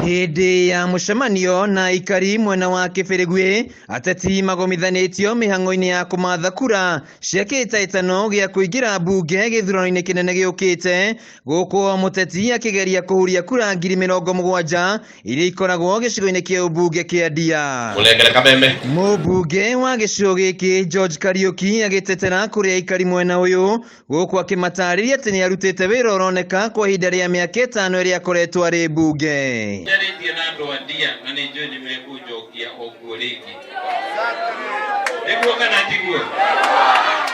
Hindi ya mucemanio na ikari mwena wa Kĩbĩrĩgwĩ, ateti magomithanĩtio mĩhang'o-inĩ ya kũmatha kura cia kĩhĩtahĩtano gĩa kũingĩra mbunge gĩthurano-inĩ kĩnene gĩũkĩte, gũkũ mũteti akĩgeria kũhuria kura 70,000 iria ikoragwo gĩcigo-inĩ kĩa ũmbunge kĩa Ndia. Mũmbunge wa gĩcigo gĩkĩ George Kariuki agĩtetera kũrĩ aikari mwena ũyũ, gũkũ akĩmatarĩria atĩ nĩ arutĩte wĩra ũroneka kwa ihinda rĩa mĩaka 5 ĩrĩa akoretwo arĩ mbunge.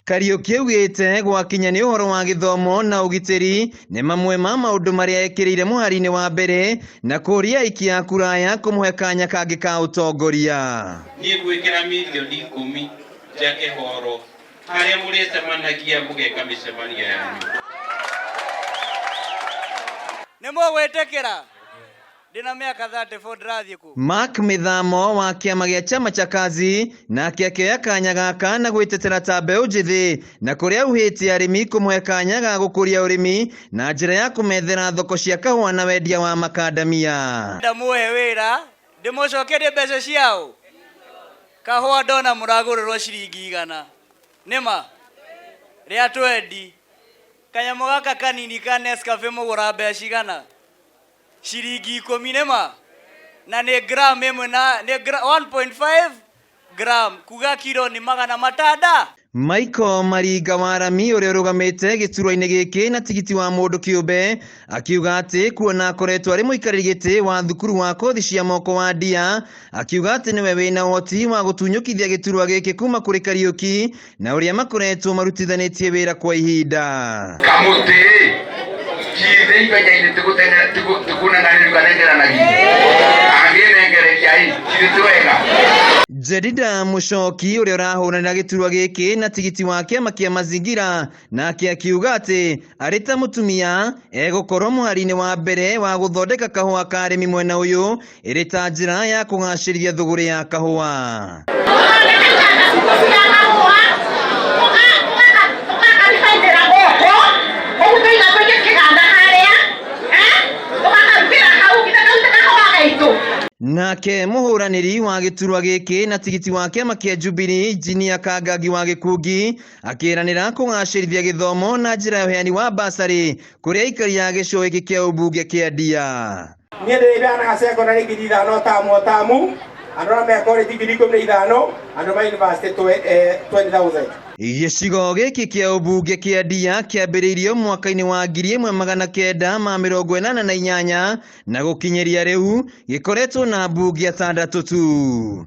Kariuki augĩte gwakinya nĩ ũhoro wa gĩthomo na ũgitĩri nĩ mamwe ma maũndũ marĩa ekĩrĩire mũhari-inĩ wa mbere na kũria aikia a kura aya kũmũhe kanya kangĩ ka ũtongoria. Niĩ gwĩkĩra milioni 10 cia kĩhoro harĩa mũrĩcemanagia mũgeka mĩcemanio yanyu. Nĩ mũgwĩtĩkĩra? Ndina miaka 34 ndirathiĩ kũ. Mark Mithamo wa kĩama gĩa chama cha kazi nake akĩoya kanya gaka na gwĩtetera ta mbeũ njĩthĩ na kũrĩa auhĩtie arĩmi kũmũhe kanya ga gũkũria ũrĩmi na njĩra ya kũmethera thoko cia kahũa na wendia wa makandamia. Ndamuhe wĩra ndĩmũcokerie mbeca ciao. Kahũa ndona mũragũrĩrwo ciringi 100. Nĩma rĩa 20 kanyamũ gaka kanini ka Nescafe mũgũra mbeca cigana? Shiringi 10 nĩma na nĩ gram ĩmwe na nĩ 1.5 gram kuga kilo ni 600. Michael Maringa wa Arami ũrĩa ũrũgamĩte gĩturwa-inĩ gĩkĩ na tigiti wa mũndũ kĩũmbe akiuga atĩ kuona akoretwo arĩ mũikarĩri gĩtĩ wa thukuru wa kothi cia moko wa Ndia, akiuga atĩ nĩwe wĩna ũhoti wa gũtunyũkithia gĩturwa gĩkĩ kuma kũrĩ Kariuki na ũrĩa makoretwo marutithanĩtie wĩra kwa ihinda. Jedida Muchoki ũrĩa ũrahũranĩra gĩturwa gĩkĩ na tigiti wa kĩama kĩa Mazingira nake akiuga atĩ arĩ ta mũtumia egũkorwo mũhari-inĩ wa mbere wa gũthondeka kahũa ka arĩmi mwena ũyũ ĩrĩ ta njĩra ya kũgacĩrithia thũgũrĩ ya kahũa. Nake mũhũranĩri wa gĩturwa gĩkĩ na tigiti wa kĩama kĩa Jubilee Engineer Kangangi wa Gĩkungi akĩranĩra kũgacĩrithia gĩthomo na njĩra ya ũheani wa basarĩ kũrĩ aikari a gĩcigo gĩkĩ kĩa ũmbunge kĩa Ndia. Niĩ ndĩheanaga secondary 5,000 tamu, andũ arĩa me college 15,000, andũ ma university 20,000. Gĩcigo gĩkĩ kĩa ũmbunge kĩa Ndia kĩambĩrĩirio mwaka-inĩ wa 1988 na gũkinyĩria rĩu gĩkoretwo na mbunge 6 tu.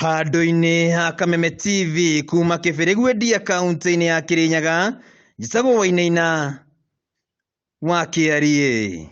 Handũ-inĩ ha Kameme TV kuma Kĩbĩrĩgwĩ Ndia kaunti-inĩ ya Kĩrĩnyaga, njĩtagwo Wainaina wa Kĩarie.